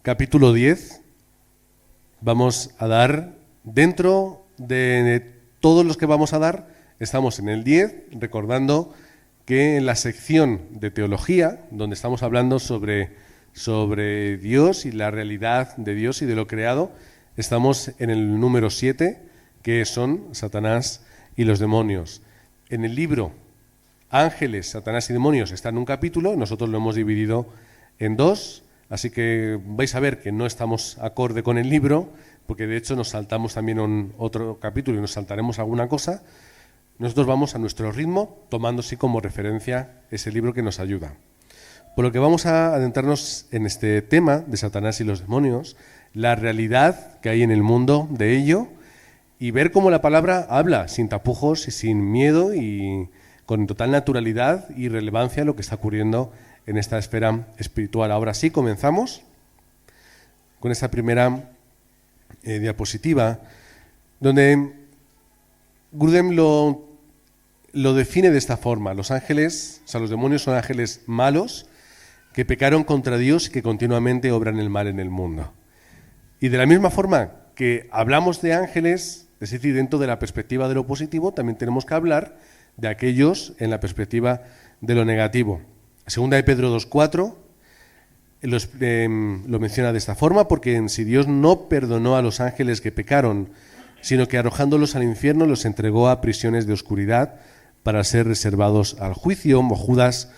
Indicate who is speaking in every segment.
Speaker 1: capítulo 10. Vamos a dar, dentro de todos los que vamos a dar, estamos en el 10, recordando que en la sección de teología, donde estamos hablando sobre Dios y la realidad de Dios y de lo creado, estamos en el número 7, que son Satanás y los demonios. En el libro Ángeles, Satanás y demonios está en un capítulo, nosotros lo hemos dividido en dos, así que vais a ver que no estamos acorde con el libro, porque de hecho nos saltamos también otro capítulo y nos saltaremos alguna cosa. Nosotros vamos a nuestro ritmo, tomando así como referencia ese libro que nos ayuda. Por lo que vamos a adentrarnos en este tema de Satanás y los demonios, la realidad que hay en el mundo de ello, y ver cómo la palabra habla sin tapujos y sin miedo y con total naturalidad y relevancia lo que está ocurriendo en esta esfera espiritual. Ahora sí, comenzamos con esta primera diapositiva, donde Grudem lo define de esta forma. Los ángeles, o sea, los demonios son ángeles malos que pecaron contra Dios y que continuamente obran el mal en el mundo. Y de la misma forma que hablamos de ángeles, es decir, dentro de la perspectiva de lo positivo, también tenemos que hablar de aquellos en la perspectiva de lo negativo. Segunda de Pedro 2:4 lo menciona de esta forma, porque si Dios no perdonó a los ángeles que pecaron, sino que arrojándolos al infierno los entregó a prisiones de oscuridad para ser reservados al juicio. O Judas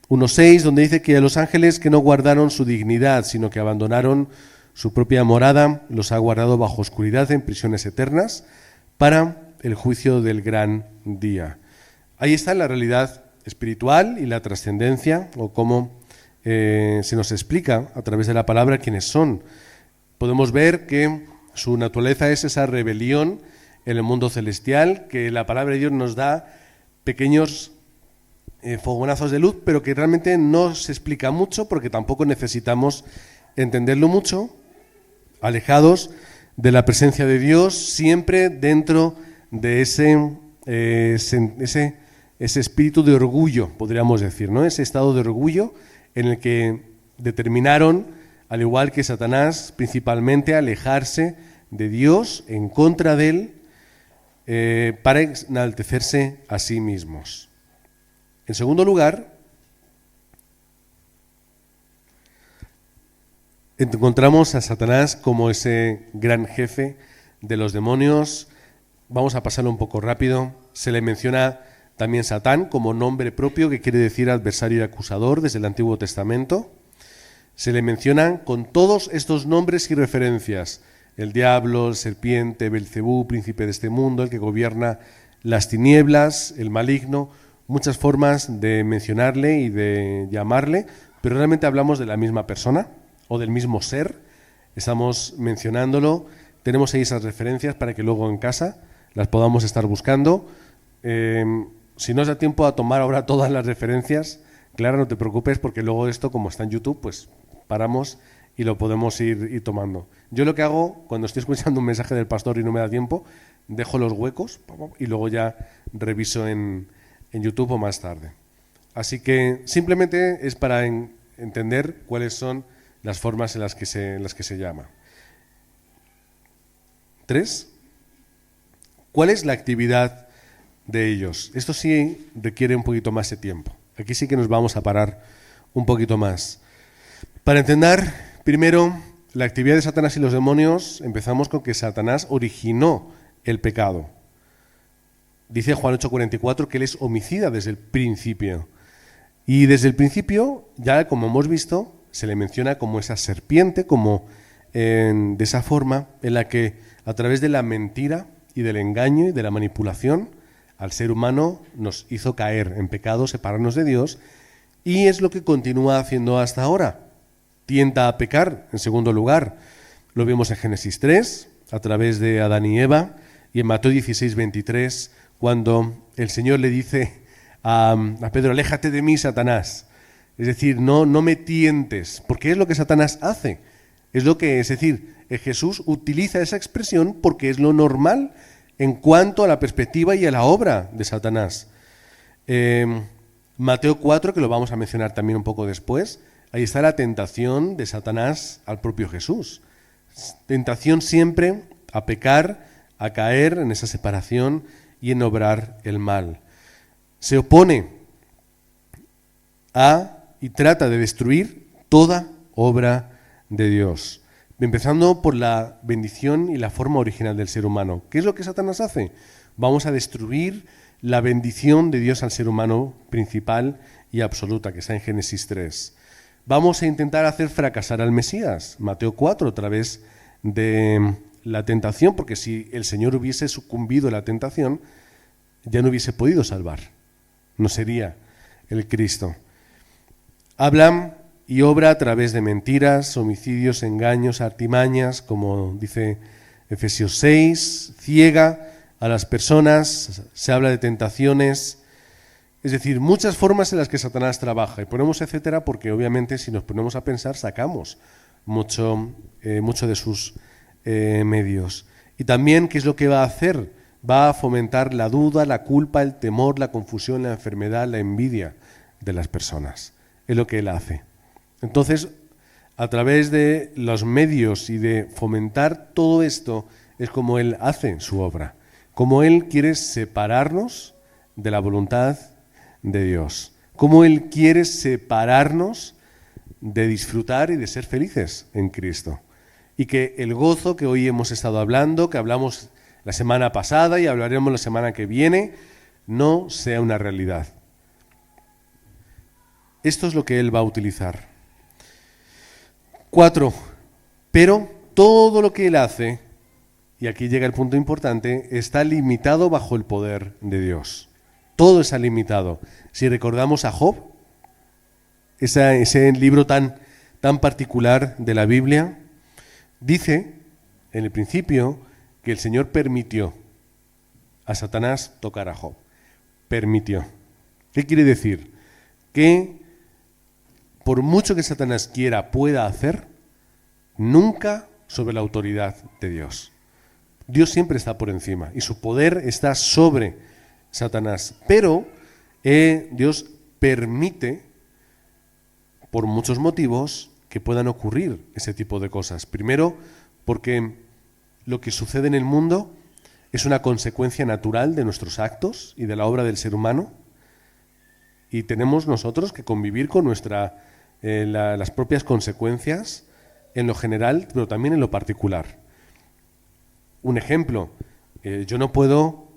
Speaker 1: 1:6, donde dice que a los ángeles que no guardaron su dignidad, sino que abandonaron su propia morada, los ha guardado bajo oscuridad en prisiones eternas para el juicio del gran día. Ahí está la realidad espiritual y la trascendencia, o cómo se nos explica a través de la palabra quiénes son. Podemos ver que su naturaleza es esa rebelión en el mundo celestial, que la palabra de Dios nos da pequeños fogonazos de luz, pero que realmente no se explica mucho porque tampoco necesitamos entenderlo mucho, alejados de la presencia de Dios, siempre dentro de ese espíritu de orgullo, podríamos decir, ¿no? Ese estado de orgullo en el que determinaron, al igual que Satanás, principalmente alejarse de Dios, en contra de él, para enaltecerse a sí mismos. En segundo lugar, encontramos a Satanás como ese gran jefe de los demonios. Vamos a pasarlo un poco rápido. Se le menciona también Satán como nombre propio, que quiere decir adversario y acusador desde el Antiguo Testamento. Se le mencionan con todos estos nombres y referencias: el diablo, el serpiente, Belcebú, príncipe de este mundo, el que gobierna las tinieblas, el maligno, muchas formas de mencionarle y de llamarle, pero realmente hablamos de la misma persona o del mismo ser, estamos mencionándolo. Tenemos ahí esas referencias para que luego en casa las podamos estar buscando. Si no os da tiempo a tomar ahora todas las referencias, Clara, no te preocupes, porque luego esto, como está en YouTube, pues paramos y lo podemos ir tomando. Yo lo que hago, cuando estoy escuchando un mensaje del pastor y no me da tiempo, dejo los huecos y luego ya reviso en YouTube o más tarde. Así que simplemente es para entender cuáles son las formas en las que se llama. 3. ¿Cuál es la actividad de ellos? Esto sí requiere un poquito más de tiempo. Aquí sí que nos vamos a parar un poquito más. Para entender, primero, la actividad de Satanás y los demonios, empezamos con que Satanás originó el pecado. Dice Juan 8:44 que él es homicida desde el principio. Y desde el principio, ya como hemos visto, se le menciona como esa serpiente, como de esa forma en la que a través de la mentira y del engaño y de la manipulación al ser humano nos hizo caer en pecado, separarnos de Dios, y es lo que continúa haciendo hasta ahora. Tienta a pecar, en segundo lugar. Lo vimos en Génesis 3, a través de Adán y Eva, y en Mateo 16:23, cuando el Señor le dice a Pedro: aléjate de mí, Satanás. Es decir, no me tientes, porque es lo que Satanás hace. Es decir, Jesús utiliza esa expresión porque es lo normal en cuanto a la perspectiva y a la obra de Satanás. Mateo 4, que lo vamos a mencionar también un poco después, ahí está la tentación de Satanás al propio Jesús. Tentación siempre a pecar, a caer en esa separación y en obrar el mal. Se opone a y trata de destruir toda obra de Dios, empezando por la bendición y la forma original del ser humano. ¿Qué es lo que Satanás hace? Vamos a destruir la bendición de Dios al ser humano principal y absoluta, que está en Génesis 3. Vamos a intentar hacer fracasar al Mesías, Mateo 4, a través de la tentación, porque si el Señor hubiese sucumbido a la tentación, ya no hubiese podido salvar, no sería el Cristo. Hablan y obra a través de mentiras, homicidios, engaños, artimañas, como dice Efesios 6, ciega a las personas, se habla de tentaciones, es decir, muchas formas en las que Satanás trabaja. Y ponemos etcétera porque obviamente si nos ponemos a pensar sacamos mucho de sus medios. Y también, ¿qué es lo que va a hacer? Va a fomentar la duda, la culpa, el temor, la confusión, la enfermedad, la envidia de las personas. Es lo que él hace. Entonces, a través de los medios y de fomentar todo esto, es como él hace su obra. Como él quiere separarnos de la voluntad de Dios. Como él quiere separarnos de disfrutar y de ser felices en Cristo. Y que el gozo que hoy hemos estado hablando, que hablamos la semana pasada y hablaremos la semana que viene, no sea una realidad. Esto es lo que él va a utilizar. 4. Pero todo lo que él hace, y aquí llega el punto importante, está limitado bajo el poder de Dios. Todo está limitado. Si recordamos a Job, ese libro tan particular de la Biblia, dice en el principio que el Señor permitió a Satanás tocar a Job. Permitió. ¿Qué quiere decir? Que por mucho que Satanás pueda hacer, nunca sobre la autoridad de Dios. Dios siempre está por encima y su poder está sobre Satanás. Pero Dios permite, por muchos motivos, que puedan ocurrir ese tipo de cosas. Primero, porque lo que sucede en el mundo es una consecuencia natural de nuestros actos y de la obra del ser humano. Y tenemos nosotros que convivir con las propias consecuencias en lo general, pero también en lo particular. Un ejemplo, yo no puedo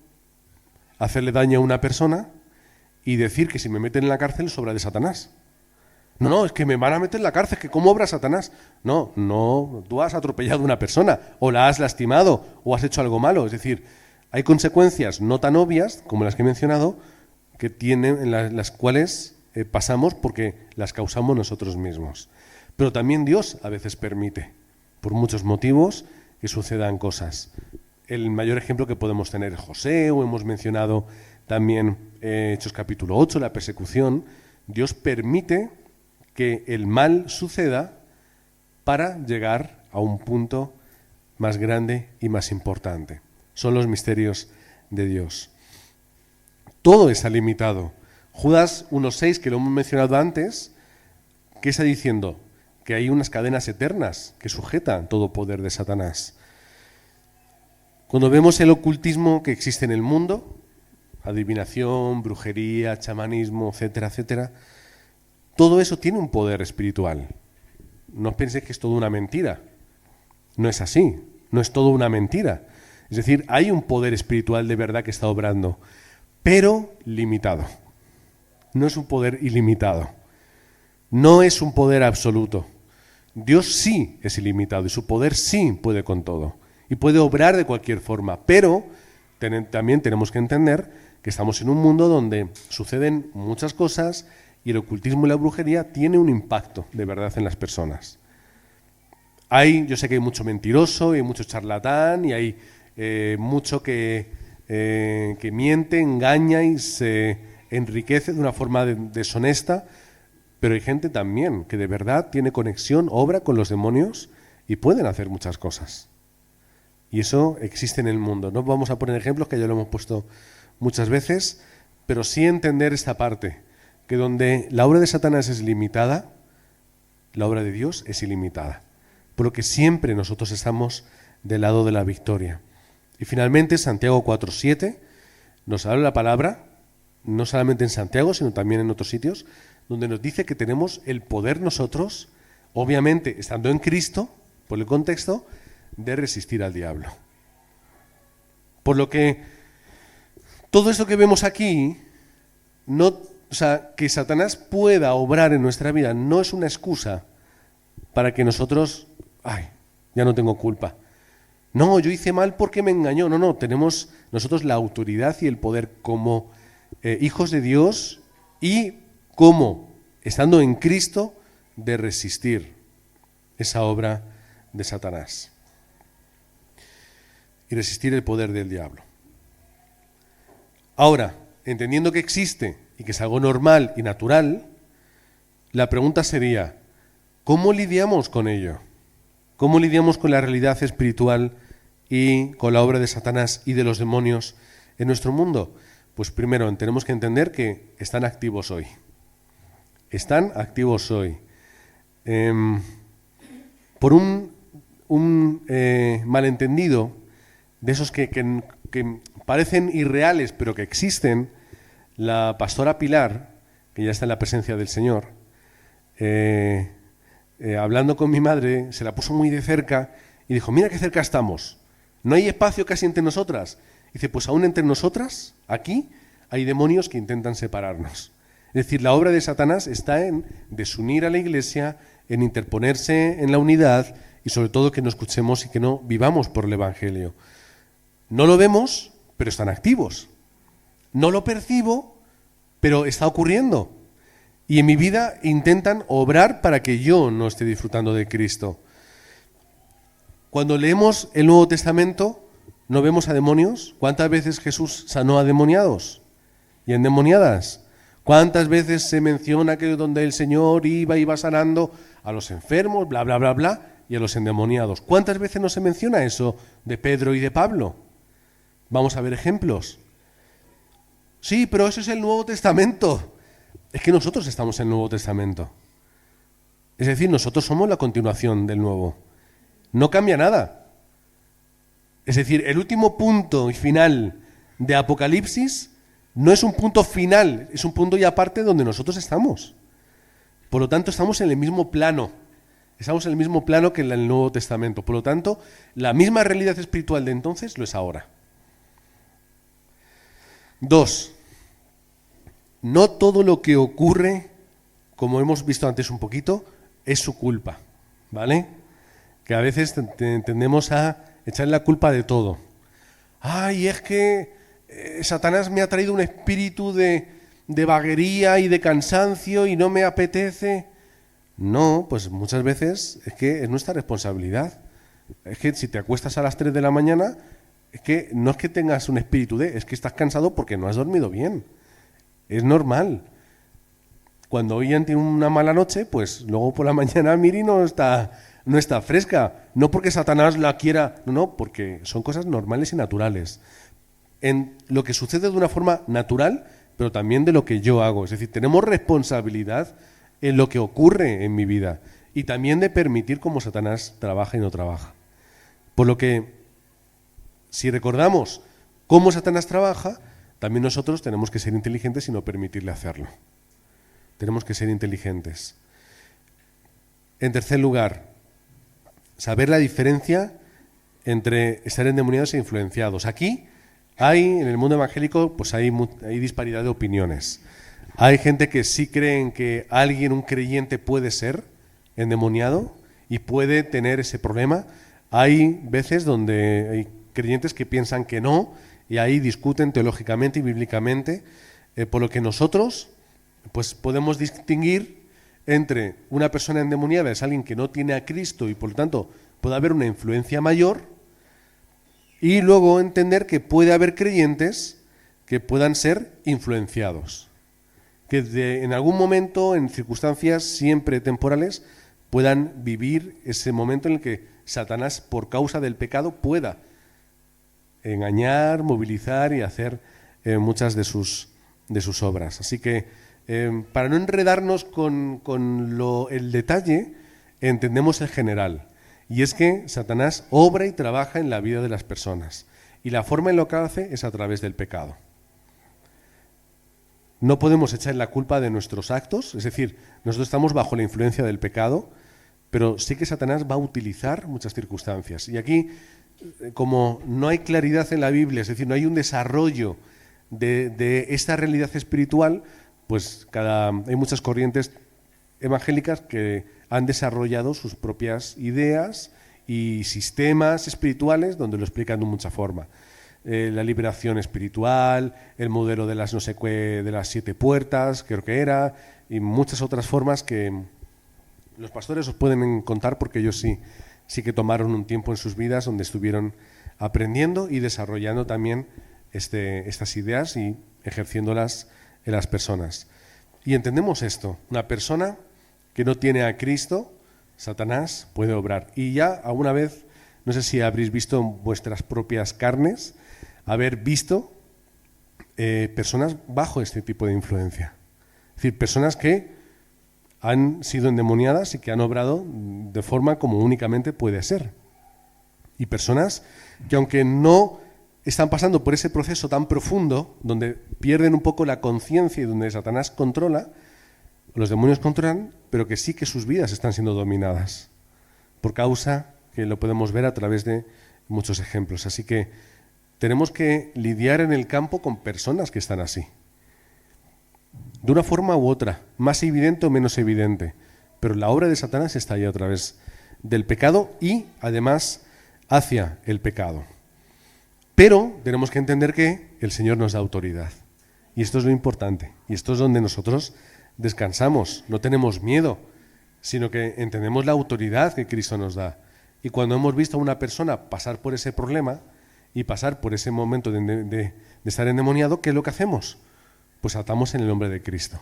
Speaker 1: hacerle daño a una persona y decir que si me meten en la cárcel es obra de Satanás. No, es que me van a meter en la cárcel, que ¿cómo obra Satanás? No, tú has atropellado a una persona, o la has lastimado, o has hecho algo malo. Es decir, hay consecuencias no tan obvias, como las que he mencionado, que tienen, en las cuales pasamos porque las causamos nosotros mismos. Pero también Dios a veces permite, por muchos motivos, que sucedan cosas. El mayor ejemplo que podemos tener es José, o hemos mencionado también Hechos capítulo 8, la persecución. Dios permite que el mal suceda para llegar a un punto más grande y más importante. Son los misterios de Dios. Todo está limitado. Judas 1.6, que lo hemos mencionado antes, ¿qué está diciendo? Que hay unas cadenas eternas que sujetan todo poder de Satanás. Cuando vemos el ocultismo que existe en el mundo, adivinación, brujería, chamanismo, etcétera, etcétera, todo eso tiene un poder espiritual. No penséis que es todo una mentira. No es así, no es todo una mentira. Es decir, hay un poder espiritual de verdad que está obrando, pero limitado. No es un poder ilimitado. No es un poder absoluto. Dios sí es ilimitado y su poder sí puede con todo. Y puede obrar de cualquier forma, pero también tenemos que entender que estamos en un mundo donde suceden muchas cosas y el ocultismo y la brujería tiene un impacto de verdad en las personas. Yo sé que hay mucho mentiroso y mucho charlatán y hay mucho que miente, engaña y se enriquece de una forma deshonesta, pero hay gente también que de verdad tiene conexión, obra con los demonios y pueden hacer muchas cosas. Y eso existe en el mundo. No vamos a poner ejemplos, que ya lo hemos puesto muchas veces, pero sí entender esta parte, que donde la obra de Satanás es limitada, la obra de Dios es ilimitada. Por lo que siempre nosotros estamos del lado de la victoria. Y finalmente Santiago 4:7 nos habla la palabra, no solamente en Santiago, sino también en otros sitios, donde nos dice que tenemos el poder nosotros, obviamente estando en Cristo, por el contexto, de resistir al diablo. Por lo que todo esto que vemos aquí, que Satanás pueda obrar en nuestra vida no es una excusa para que nosotros, ya no tengo culpa. No, yo hice mal porque me engañó. No, tenemos nosotros la autoridad y el poder como hijos de Dios y como, estando en Cristo, de resistir esa obra de Satanás y resistir el poder del diablo. Ahora, entendiendo que existe y que es algo normal y natural, la pregunta sería, ¿cómo lidiamos con ello? ¿Cómo lidiamos con la realidad espiritual y con la obra de Satanás y de los demonios en nuestro mundo? Pues primero tenemos que entender que están activos hoy. Están activos hoy. Por un malentendido, de esos que parecen irreales pero que existen, la pastora Pilar, que ya está en la presencia del Señor, hablando con mi madre, se la puso muy de cerca y dijo, mira qué cerca estamos, no hay espacio casi entre nosotras. Dice, pues aún entre nosotras, aquí, hay demonios que intentan separarnos. Es decir, la obra de Satanás está en desunir a la Iglesia, en interponerse en la unidad y sobre todo que no escuchemos y que no vivamos por el Evangelio. No lo vemos, pero están activos. No lo percibo, pero está ocurriendo. Y en mi vida intentan obrar para que yo no esté disfrutando de Cristo. Cuando leemos el Nuevo Testamento, ¿no vemos a demonios? ¿Cuántas veces Jesús sanó a demoniados y endemoniadas? ¿Cuántas veces se menciona que donde el Señor iba sanando a los enfermos, bla, bla, bla, bla, y a los endemoniados? ¿Cuántas veces no se menciona eso de Pedro y de Pablo? Vamos a ver ejemplos. Sí, pero eso es el Nuevo Testamento. Es que nosotros estamos en el Nuevo Testamento. Es decir, nosotros somos la continuación del Nuevo. No cambia nada. Es decir, el último punto y final de Apocalipsis no es un punto final, es un punto y aparte donde nosotros estamos. Por lo tanto, estamos en el mismo plano. Estamos en el mismo plano que en el Nuevo Testamento. Por lo tanto, la misma realidad espiritual de entonces lo es ahora. 2. No todo lo que ocurre, como hemos visto antes un poquito, es su culpa, ¿vale? Que a veces tendemos a echarle la culpa de todo. Es que Satanás me ha traído un espíritu de vaguería y de cansancio y no me apetece. No, pues muchas veces es que es nuestra responsabilidad. Es que si te acuestas a las 3 de la mañana, es que no es que tengas un espíritu es que estás cansado porque no has dormido bien. Es normal. Cuando alguien tiene una mala noche, pues luego por la mañana Miri no está fresca. No porque Satanás la quiera, no, porque son cosas normales y naturales. En lo que sucede de una forma natural, pero también de lo que yo hago. Es decir, tenemos responsabilidad en lo que ocurre en mi vida y también de permitir cómo Satanás trabaja y no trabaja. Por lo que, si recordamos cómo Satanás trabaja, también nosotros tenemos que ser inteligentes y no permitirle hacerlo. Tenemos que ser inteligentes. En tercer lugar, saber la diferencia entre estar endemoniados e influenciados. Aquí en el mundo evangélico, pues hay disparidad de opiniones. Hay gente que sí creen que un creyente puede ser endemoniado y puede tener ese problema. Hay veces donde hay creyentes que piensan que no, y ahí discuten teológicamente y bíblicamente, por lo que nosotros pues podemos distinguir entre una persona endemoniada es alguien que no tiene a Cristo y por lo tanto puede haber una influencia mayor, y luego entender que puede haber creyentes que puedan ser influenciados, que en algún momento, en circunstancias siempre temporales, puedan vivir ese momento en el que Satanás, por causa del pecado, pueda engañar, movilizar y hacer muchas de sus obras. Así que, para no enredarnos con el detalle, entendemos el general. Y es que Satanás obra y trabaja en la vida de las personas. Y la forma en lo que hace es a través del pecado. No podemos echar la culpa de nuestros actos, es decir, nosotros estamos bajo la influencia del pecado, pero sí que Satanás va a utilizar muchas circunstancias. Y aquí, como no hay claridad en la Biblia, es decir, no hay un desarrollo de esta realidad espiritual, pues hay muchas corrientes evangélicas que han desarrollado sus propias ideas y sistemas espirituales donde lo explican de mucha forma. La liberación espiritual, el modelo de las no sé qué, de las 7 puertas, creo que era, y muchas otras formas que los pastores os pueden contar porque ellos sí que tomaron un tiempo en sus vidas donde estuvieron aprendiendo y desarrollando también estas ideas y ejerciéndolas en las personas. Y entendemos esto, una persona que no tiene a Cristo, Satanás puede obrar. Y ya alguna vez, no sé si habréis visto en vuestras propias carnes, haber visto personas bajo este tipo de influencia. Es decir, personas que han sido endemoniadas y que han obrado de forma como únicamente puede ser. Y personas que aunque no están pasando por ese proceso tan profundo, donde pierden un poco la conciencia y donde Satanás controla, los demonios controlan, pero que sí que sus vidas están siendo dominadas, por causa que lo podemos ver a través de muchos ejemplos. Así que tenemos que lidiar en el campo con personas que están así, de una forma u otra, más evidente o menos evidente, pero la obra de Satanás está ahí a través del pecado y además hacia el pecado. Pero tenemos que entender que el Señor nos da autoridad, y esto es lo importante, y esto es donde nosotros descansamos, no tenemos miedo, sino que entendemos la autoridad que Cristo nos da. Y cuando hemos visto a una persona pasar por ese problema y pasar por ese momento de estar endemoniado, ¿qué es lo que hacemos? Pues atamos en el nombre de Cristo.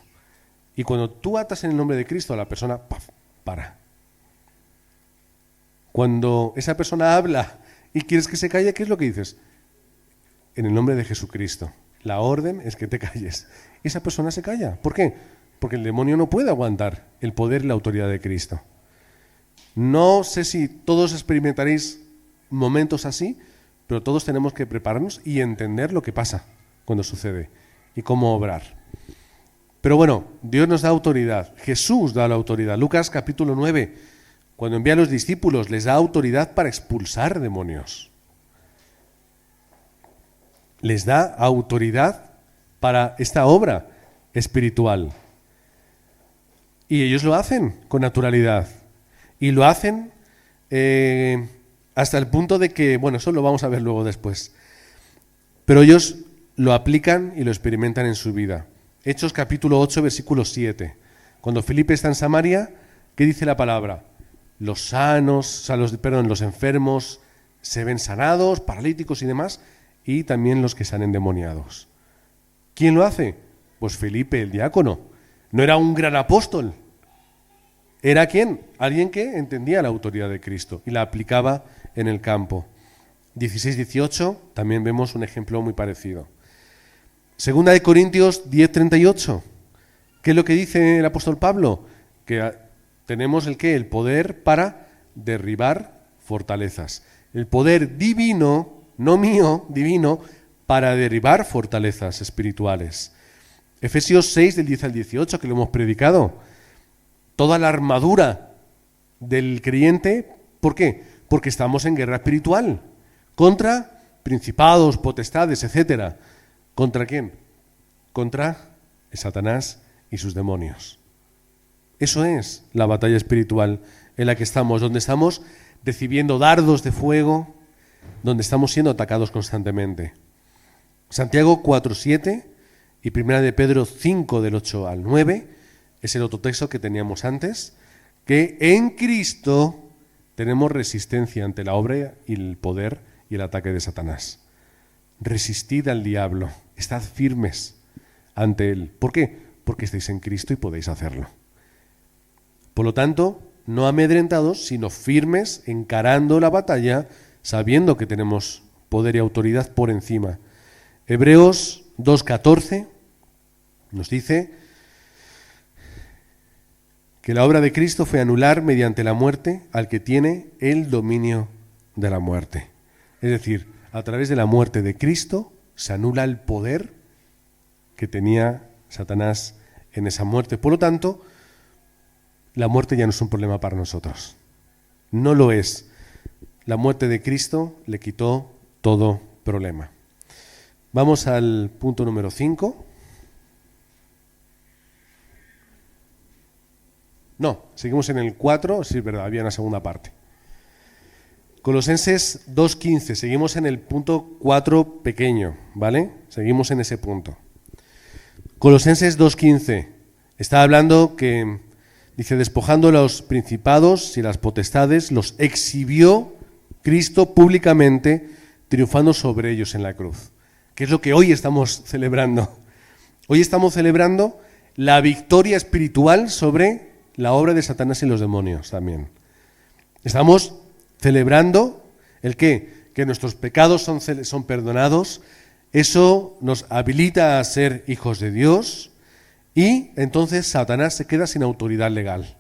Speaker 1: Y cuando tú atas en el nombre de Cristo, a la persona ¡paf!, para. Cuando esa persona habla y quieres que se calle, ¿qué es lo que dices? En el nombre de Jesucristo. La orden es que te calles. Esa persona se calla. ¿Por qué? Porque el demonio no puede aguantar el poder y la autoridad de Cristo. No sé si todos experimentaréis momentos así, pero todos tenemos que prepararnos y entender lo que pasa cuando sucede y cómo obrar. Pero bueno, Dios nos da autoridad. Jesús da la autoridad. Lucas capítulo 9, cuando envía a los discípulos, les da autoridad para expulsar demonios. Les da autoridad para esta obra espiritual. Y ellos lo hacen con naturalidad. Y lo hacen hasta el punto de que, bueno, eso lo vamos a ver luego después. Pero ellos lo aplican y lo experimentan en su vida. Hechos capítulo 8, versículo 7. Cuando Felipe está en Samaria, ¿qué dice la palabra? Los sanos, los enfermos se ven sanados, paralíticos y demás, y también los que están endemoniados. ¿Quién lo hace? Pues Felipe, el diácono. No era un gran apóstol. ¿Era quién? Alguien que entendía la autoridad de Cristo y la aplicaba en el campo. 16-18, también vemos un ejemplo muy parecido. Segunda de Corintios 10-38. ¿Qué es lo que dice el apóstol Pablo? Que tenemos el poder para derribar fortalezas. El poder divino, no mío, divino, para derribar fortalezas espirituales. Efesios 6, del 10 al 18, que lo hemos predicado. Toda la armadura del creyente, ¿por qué? Porque estamos en guerra espiritual, contra principados, potestades, etcétera. ¿Contra quién? Contra Satanás y sus demonios. Eso es la batalla espiritual en la que estamos, donde estamos recibiendo dardos de fuego, donde estamos siendo atacados constantemente. Santiago 4:7 y Primera de Pedro 5, del 8 al 9, es el otro texto que teníamos antes, que en Cristo tenemos resistencia ante la obra y el poder y el ataque de Satanás. Resistid al diablo, estad firmes ante él. ¿Por qué? Porque estáis en Cristo y podéis hacerlo. Por lo tanto, no amedrentados, sino firmes, encarando la batalla, sabiendo que tenemos poder y autoridad por encima. Hebreos 2:14 nos dice que la obra de Cristo fue anular mediante la muerte al que tiene el dominio de la muerte. Es decir, a través de la muerte de Cristo se anula el poder que tenía Satanás en esa muerte. Por lo tanto, la muerte ya no es un problema para nosotros. No lo es. La muerte de Cristo le quitó todo problema. Vamos al punto número 5. No, seguimos en el 4. Sí, es verdad, había una segunda parte. Colosenses 2:15. Seguimos en el punto 4 pequeño, ¿vale? Seguimos en ese punto. Colosenses 2:15. Está hablando que, dice, despojando los principados y las potestades, los exhibió Cristo públicamente, triunfando sobre ellos en la cruz. ¿Qué es lo que hoy estamos celebrando? Hoy estamos celebrando la victoria espiritual sobre la obra de Satanás y los demonios también. Estamos celebrando el qué, que nuestros pecados son perdonados. Eso nos habilita a ser hijos de Dios y entonces Satanás se queda sin autoridad legal.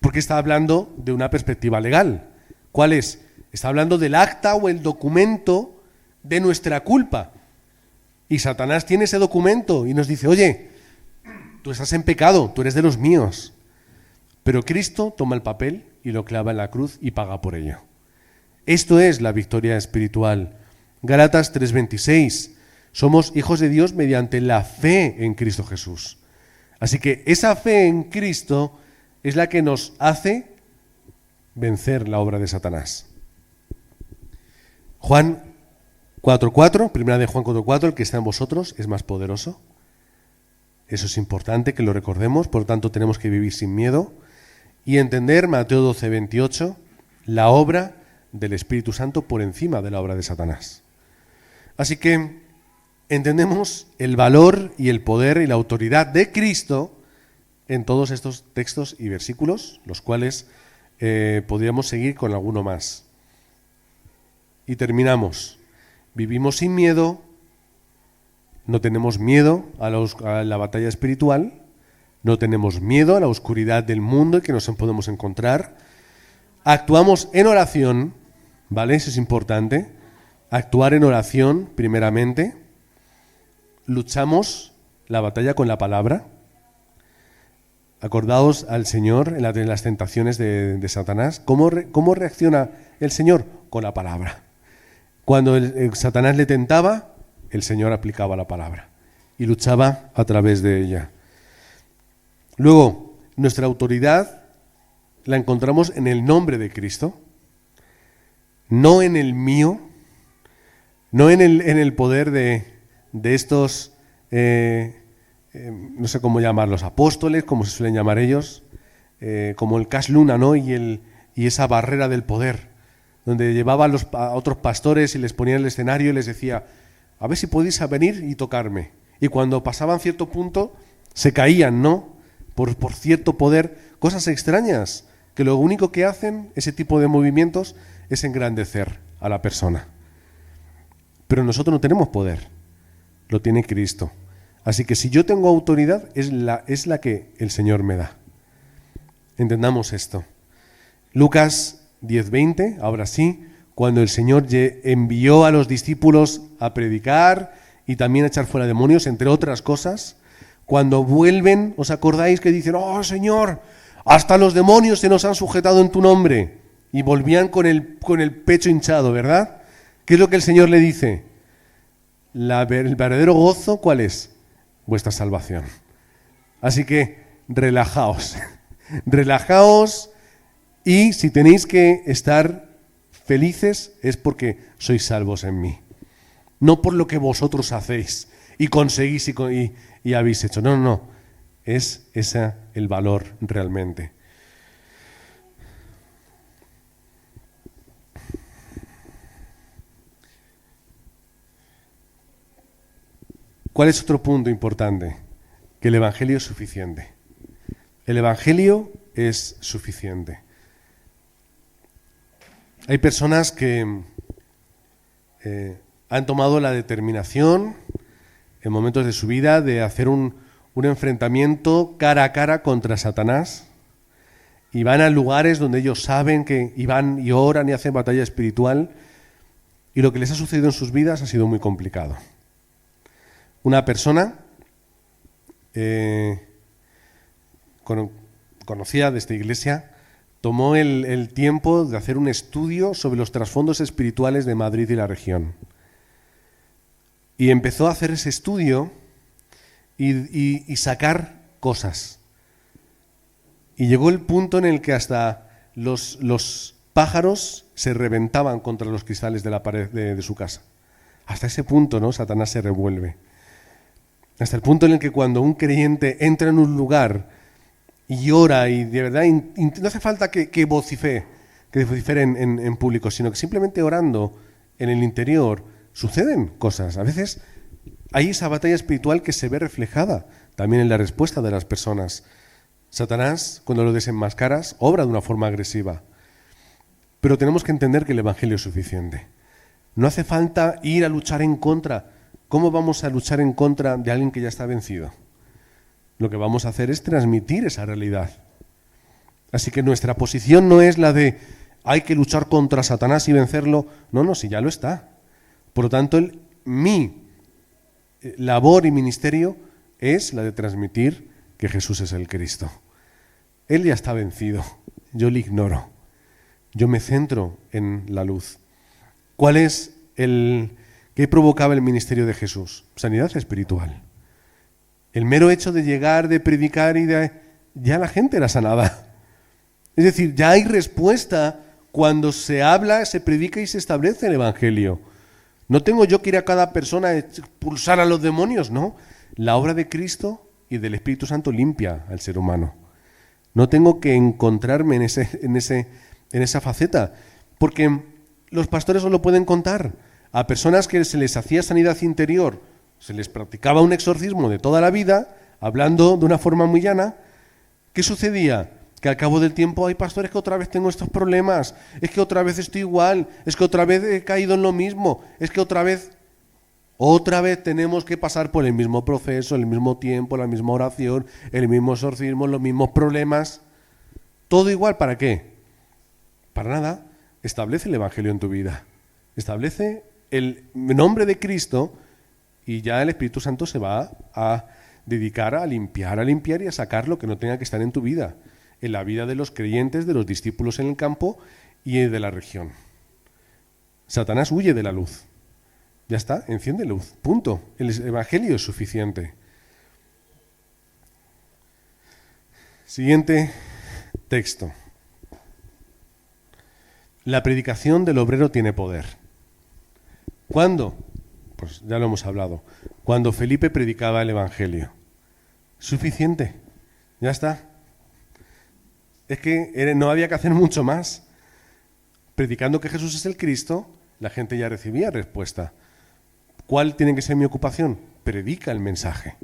Speaker 1: Porque está hablando de una perspectiva legal. ¿Cuál es? Está hablando del acta o el documento de nuestra culpa. Y Satanás tiene ese documento y nos dice, oye, tú estás en pecado, tú eres de los míos. Pero Cristo toma el papel y lo clava en la cruz y paga por ello. Esto es la victoria espiritual. Gálatas 3:26. Somos hijos de Dios mediante la fe en Cristo Jesús. Así que esa fe en Cristo es la que nos hace vencer la obra de Satanás. Juan 4:4, primera de Juan 4:4, el que está en vosotros es más poderoso. Eso es importante que lo recordemos, por lo tanto tenemos que vivir sin miedo y entender Mateo 12:28, la obra del Espíritu Santo por encima de la obra de Satanás. Así que entendemos el valor y el poder y la autoridad de Cristo en todos estos textos y versículos, los cuales podríamos seguir con alguno más. Y terminamos. Vivimos sin miedo, no tenemos miedo a la batalla espiritual, no tenemos miedo a la oscuridad del mundo en que nos podemos encontrar. Actuamos en oración, ¿vale? Eso es importante. Actuar en oración, primeramente. Luchamos la batalla con la palabra. Acordaos al Señor en las tentaciones de Satanás. ¿Cómo reacciona el Señor? Con la palabra. Cuando Satanás le tentaba, el Señor aplicaba la palabra y luchaba a través de ella. Luego, nuestra autoridad la encontramos en el nombre de Cristo, no en el mío, no en el poder de estos, no sé cómo llamarlos, apóstoles, como se suelen llamar ellos, como el Cas Luna, ¿no? Y esa barrera del poder, donde llevaba a otros pastores y les ponía en el escenario y les decía, a ver si podéis venir y tocarme. Y cuando pasaban cierto punto, se caían, ¿no? Por cierto poder, cosas extrañas, que lo único que hacen ese tipo de movimientos es engrandecer a la persona. Pero nosotros no tenemos poder, lo tiene Cristo. Así que si yo tengo autoridad, es la que el Señor me da. Entendamos esto. Lucas 10:20, ahora sí, cuando el Señor envió a los discípulos a predicar y también a echar fuera demonios, entre otras cosas, cuando vuelven, ¿os acordáis que dicen, oh Señor, hasta los demonios se nos han sujetado en tu nombre? Y volvían con el pecho hinchado, ¿verdad? ¿Qué es lo que el Señor le dice? El verdadero gozo, ¿cuál es? Vuestra salvación. Así que relajaos, relajaos, y si tenéis que estar felices es porque sois salvos en mí, no por lo que vosotros hacéis y conseguís y habéis hecho. No, es ese el valor realmente. ¿Cuál es otro punto importante? Que el Evangelio es suficiente. El Evangelio es suficiente. Hay personas que han tomado la determinación en momentos de su vida de hacer un un enfrentamiento cara a cara contra Satanás, y van a lugares donde ellos saben que y van y oran y hacen batalla espiritual, y lo que les ha sucedido en sus vidas ha sido muy complicado. Una persona conocida de esta iglesia tomó el tiempo de hacer un estudio sobre los trasfondos espirituales de Madrid y la región. Y empezó a hacer ese estudio y sacar cosas. Y llegó el punto en el que hasta los pájaros se reventaban contra los cristales de la pared de su casa. Hasta ese punto, ¿no? Satanás se revuelve. Hasta el punto en el que cuando un creyente entra en un lugar y ora y de verdad no hace falta que vocifere en público, sino que simplemente orando en el interior suceden cosas. A veces hay esa batalla espiritual que se ve reflejada también en la respuesta de las personas. Satanás, cuando lo desenmascaras, obra de una forma agresiva. Pero tenemos que entender que el Evangelio es suficiente. No hace falta ir a luchar en contra. ¿Cómo vamos a luchar en contra de alguien que ya está vencido? Lo que vamos a hacer es transmitir esa realidad. Así que nuestra posición no es la de hay que luchar contra Satanás y vencerlo. No, si ya lo está. Por lo tanto, mi labor y ministerio es la de transmitir que Jesús es el Cristo. Él ya está vencido, yo le ignoro. Yo me centro en la luz. ¿Qué provocaba el ministerio de Jesús? Sanidad espiritual. El mero hecho de llegar, de predicar ya la gente era sanada. Es decir, ya hay respuesta cuando se habla, se predica y se establece el Evangelio. No tengo yo que ir a cada persona a expulsar a los demonios, no. La obra de Cristo y del Espíritu Santo limpia al ser humano. No tengo que encontrarme en esa faceta, porque los pastores os lo pueden contar. A personas que se les hacía sanidad interior, se les practicaba un exorcismo de toda la vida, hablando de una forma muy llana. ¿Qué sucedía? Que al cabo del tiempo hay pastores que otra vez tengo estos problemas, es que otra vez estoy igual, es que otra vez he caído en lo mismo, es que otra vez tenemos que pasar por el mismo proceso, el mismo tiempo, la misma oración, el mismo exorcismo, los mismos problemas. Todo igual, ¿para qué? Para nada. Establece el Evangelio en tu vida. Establece el nombre de Cristo y ya el Espíritu Santo se va a dedicar a limpiar y a sacar lo que no tenga que estar en tu vida, en la vida de los creyentes, de los discípulos en el campo y de la región. Satanás huye de la luz. Ya está, enciende luz, punto. El Evangelio es suficiente. Siguiente texto. La predicación del obrero tiene poder. ¿Cuándo? Pues ya lo hemos hablado. Cuando Felipe predicaba el Evangelio. Suficiente, ya está. Es que no había que hacer mucho más. Predicando que Jesús es el Cristo, la gente ya recibía respuesta. ¿Cuál tiene que ser mi ocupación? Predica el mensaje.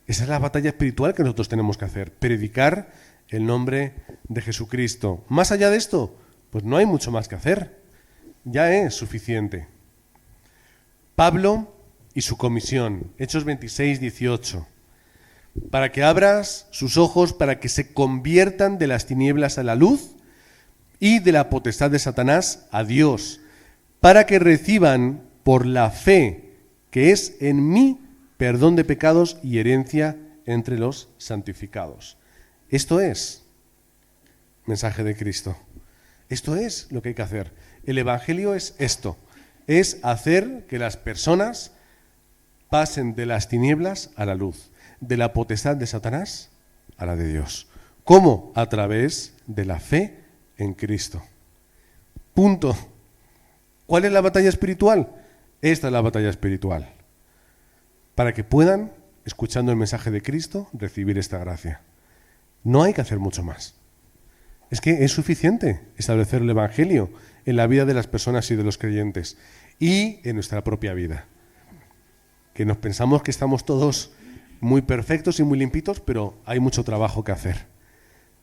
Speaker 1: Esa es la batalla espiritual que nosotros tenemos que hacer. Predicar el nombre de Jesucristo. Más allá de esto, pues no hay mucho más que hacer. Ya es suficiente. Pablo y su comisión. Hechos 26, 18. Para que abras sus ojos, para que se conviertan de las tinieblas a la luz y de la potestad de Satanás a Dios, para que reciban por la fe que es en mí perdón de pecados y herencia entre los santificados. Esto es mensaje de Cristo. Esto es lo que hay que hacer. El Evangelio es esto, es hacer que las personas pasen de las tinieblas a la luz, de la potestad de Satanás a la de Dios. ¿Cómo? A través de la fe en Cristo. Punto. ¿Cuál es la batalla espiritual? Esta es la batalla espiritual. Para que puedan, escuchando el mensaje de Cristo, recibir esta gracia. No hay que hacer mucho más. Es que es suficiente establecer el Evangelio en la vida de las personas y de los creyentes y en nuestra propia vida. Que nos pensamos que estamos todos muy perfectos y muy limpitos, pero hay mucho trabajo que hacer.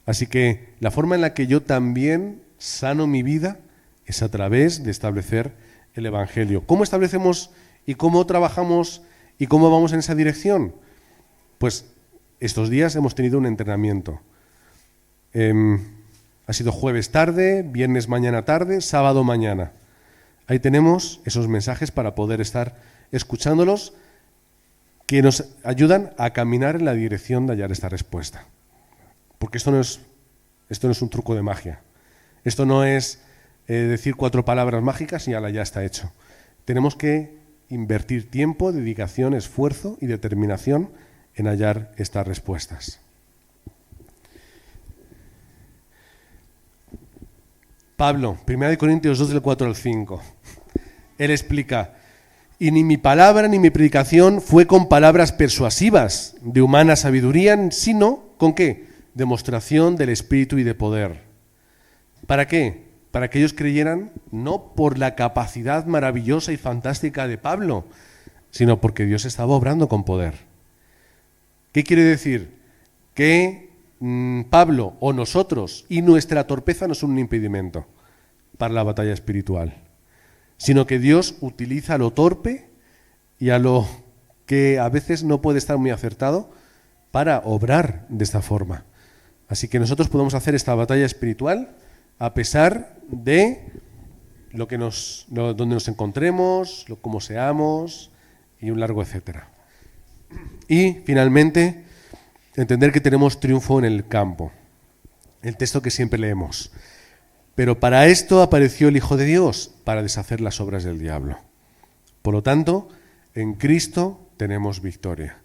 Speaker 1: Así que la forma en la que yo también sano mi vida es a través de establecer el Evangelio. ¿Cómo establecemos y cómo trabajamos y cómo vamos en esa dirección? Pues estos días hemos tenido un entrenamiento. Ha sido jueves tarde, viernes mañana tarde, sábado mañana. Ahí tenemos esos mensajes para poder estar escuchándolos, que nos ayudan a caminar en la dirección de hallar esta respuesta. Porque esto no es un truco de magia. Esto no es decir 4 palabras mágicas y ala, ya está hecho. Tenemos que invertir tiempo, dedicación, esfuerzo y determinación en hallar estas respuestas. Pablo, 1 Corintios 2, del 4 al 5. Él explica: y ni mi palabra ni mi predicación fue con palabras persuasivas de humana sabiduría, sino ¿con qué? Demostración del Espíritu y de poder. ¿Para qué? Para que ellos creyeran no por la capacidad maravillosa y fantástica de Pablo, sino porque Dios estaba obrando con poder. ¿Qué quiere decir? Que Pablo o nosotros y nuestra torpeza no son un impedimento para la batalla espiritual, sino que Dios utiliza a lo torpe y a lo que a veces no puede estar muy acertado para obrar de esta forma. Así que nosotros podemos hacer esta batalla espiritual a pesar de donde nos encontremos, cómo seamos y un largo etcétera. Y finalmente, entender que tenemos triunfo en el campo. El texto que siempre leemos. Pero para esto apareció el Hijo de Dios, para deshacer las obras del diablo. Por lo tanto, en Cristo tenemos victoria.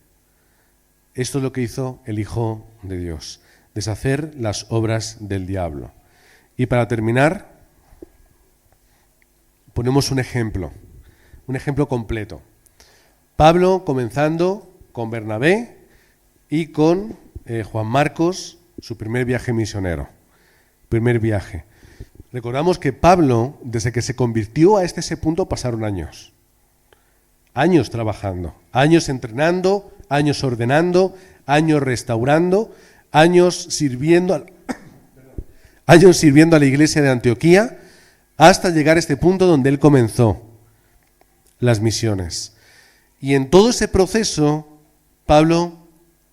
Speaker 1: Esto es lo que hizo el Hijo de Dios, deshacer las obras del diablo. Y para terminar, ponemos un ejemplo completo. Pablo comenzando con Bernabé y con Juan Marcos, su primer viaje misionero. Primer viaje. Recordamos que Pablo, desde que se convirtió a ese punto, pasaron años. Años trabajando, años entrenando, años ordenando, años restaurando, años sirviendo a la iglesia de Antioquía, hasta llegar a este punto donde él comenzó las misiones. Y en todo ese proceso, Pablo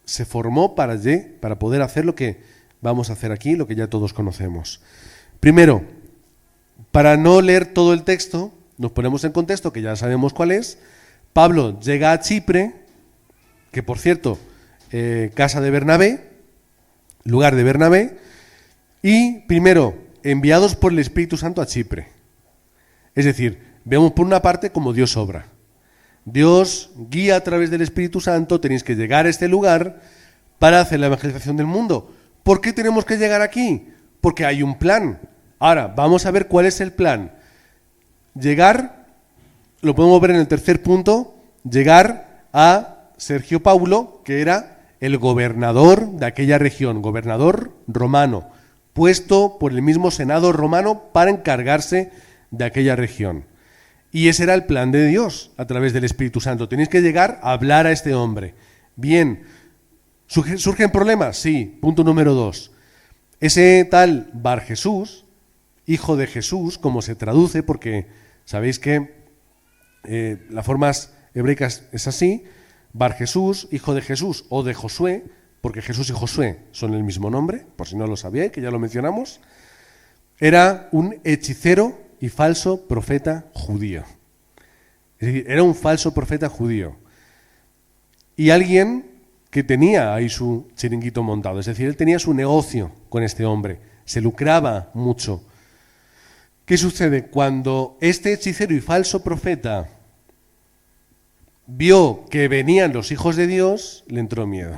Speaker 1: se formó para poder hacer lo que vamos a hacer aquí, lo que ya todos conocemos. Primero, para no leer todo el texto, nos ponemos en contexto, que ya sabemos cuál es. Pablo llega a Chipre, que por cierto, casa de Bernabé, lugar de Bernabé, y primero, enviados por el Espíritu Santo a Chipre. Es decir, vemos por una parte cómo Dios obra. Dios guía a través del Espíritu Santo, tenéis que llegar a este lugar para hacer la evangelización del mundo. ¿Por qué tenemos que llegar aquí? Porque hay un plan. Ahora, vamos a ver cuál es el plan. Llegar, lo podemos ver en el tercer punto, llegar a Sergio Paulo, que era el gobernador de aquella región, gobernador romano, puesto por el mismo Senado romano para encargarse de aquella región. Y ese era el plan de Dios a través del Espíritu Santo. Tenéis que llegar a hablar a este hombre. Bien, ¿surgen problemas? Sí. Punto número 2. Ese tal Bar Jesús, hijo de Jesús, como se traduce, porque sabéis que la forma hebreica es así, Bar Jesús, hijo de Jesús o de Josué, porque Jesús y Josué son el mismo nombre, por si no lo sabíais, que ya lo mencionamos, era un hechicero y falso profeta judío. Es decir, era un falso profeta judío. Y alguien que tenía ahí su chiringuito montado, es decir, él tenía su negocio con este hombre, se lucraba mucho. ¿Qué sucede? Cuando este hechicero y falso profeta vio que venían los hijos de Dios, le entró miedo.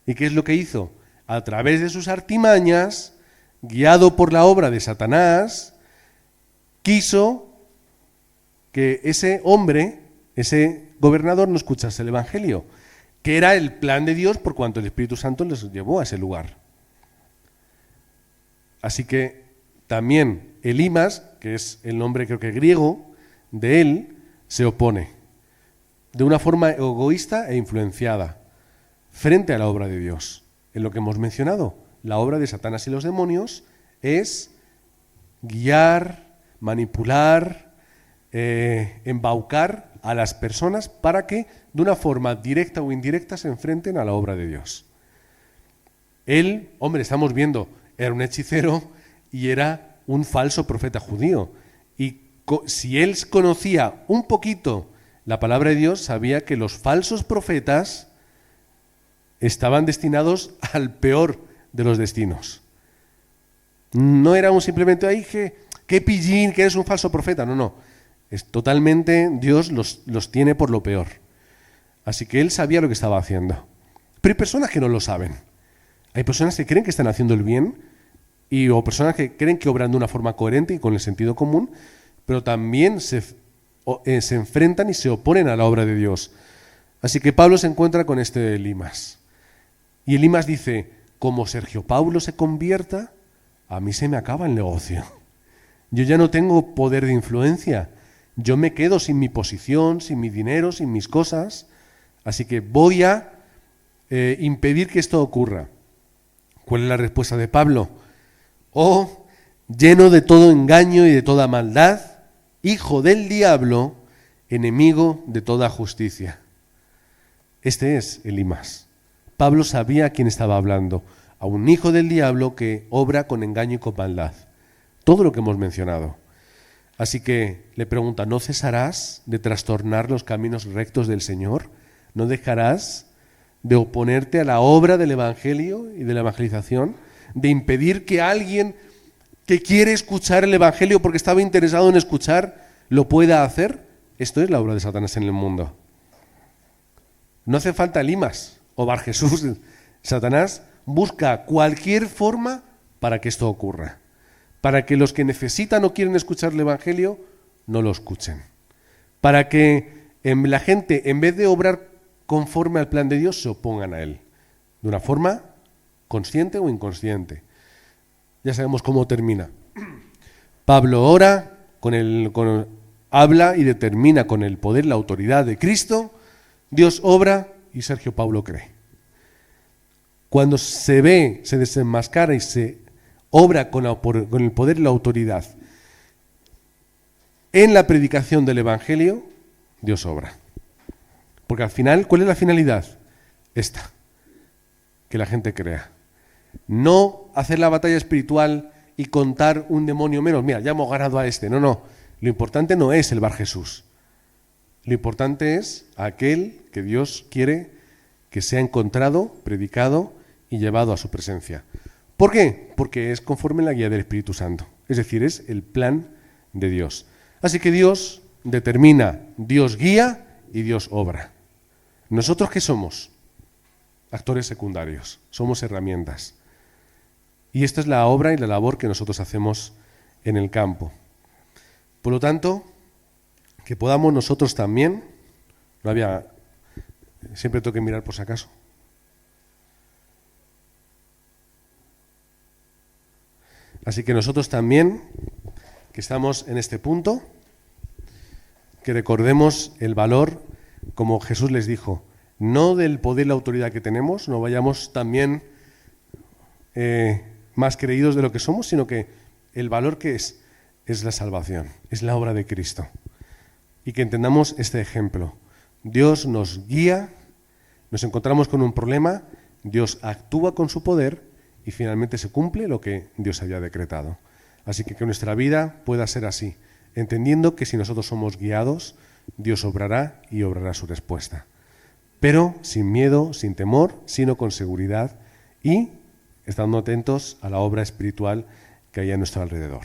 Speaker 1: ¿Y qué es lo que hizo? A través de sus artimañas, guiado por la obra de Satanás, quiso que ese hombre, ese gobernador, no escuchase el Evangelio, que era el plan de Dios por cuanto el Espíritu Santo les llevó a ese lugar. Así que también Elimas, que es el nombre creo que griego de él, se opone de una forma egoísta e influenciada frente a la obra de Dios. En lo que hemos mencionado, la obra de Satanás y los demonios es guiar, manipular, embaucar a las personas para que de una forma directa o indirecta se enfrenten a la obra de Dios. Él, hombre, estamos viendo, era un hechicero y era un falso profeta judío. Y si él conocía un poquito la palabra de Dios, sabía que los falsos profetas estaban destinados al peor de los destinos. No era simplemente, ay, qué pillín, que eres un falso profeta. No, no. Es totalmente, Dios los tiene por lo peor. Así que él sabía lo que estaba haciendo. Pero hay personas que no lo saben. Hay personas que creen que están haciendo el bien o personas que creen que obran de una forma coherente y con el sentido común, pero también se enfrentan y se oponen a la obra de Dios. Así que Pablo se encuentra con este Elimas. Y Elimas dice, como Sergio Paulo se convierta, a mí se me acaba el negocio. Yo ya no tengo poder de influencia. Yo me quedo sin mi posición, sin mi dinero, sin mis cosas. Así que voy a impedir que esto ocurra. ¿Cuál es la respuesta de Pablo? Oh, lleno de todo engaño y de toda maldad, hijo del diablo, enemigo de toda justicia. Este es Elimas. Pablo sabía a quién estaba hablando, a un hijo del diablo que obra con engaño y con maldad. Todo lo que hemos mencionado. Así que le pregunta, ¿no cesarás de trastornar los caminos rectos del Señor? ¿No dejarás de oponerte a la obra del Evangelio y de la evangelización? ¿De impedir que alguien que quiere escuchar el Evangelio porque estaba interesado en escuchar lo pueda hacer? Esto es la obra de Satanás en el mundo. No hace falta Elimas o Bar Jesús. Satanás busca cualquier forma para que esto ocurra. Para que los que necesitan o quieren escuchar el Evangelio no lo escuchen. Para que la gente, en vez de obrar conforme al plan de Dios, se opongan a él. De una forma consciente o inconsciente. Ya sabemos cómo termina. Pablo ora, habla y determina con el poder, la autoridad de Cristo. Dios obra y Sergio Paulo cree. Cuando se ve, se desenmascara y se obra con el poder y la autoridad en la predicación del Evangelio, Dios obra. Porque al final, ¿cuál es la finalidad? Esta, que la gente crea. No hacer la batalla espiritual y contar un demonio menos. Mira, ya hemos ganado a este. No, no. Lo importante no es el Bar Jesús. Lo importante es aquel que Dios quiere que sea encontrado, predicado y llevado a su presencia. ¿Por qué? Porque es conforme a la guía del Espíritu Santo. Es decir, es el plan de Dios. Así que Dios determina, Dios guía y Dios obra. ¿Nosotros qué somos? Actores secundarios. Somos herramientas. Y esta es la obra y la labor que nosotros hacemos en el campo. Por lo tanto, que podamos nosotros también, siempre tengo que mirar por si acaso. Así que nosotros también, que estamos en este punto, que recordemos el valor, como Jesús les dijo, no del poder y la autoridad que tenemos, no vayamos también más creídos de lo que somos, sino que el valor que es la salvación, es la obra de Cristo. Y que entendamos este ejemplo. Dios nos guía, nos encontramos con un problema, Dios actúa con su poder y finalmente se cumple lo que Dios había decretado. Así que nuestra vida pueda ser así, entendiendo que si nosotros somos guiados, Dios obrará y obrará su respuesta. Pero sin miedo, sin temor, sino con seguridad y estando atentos a la obra espiritual que hay a nuestro alrededor.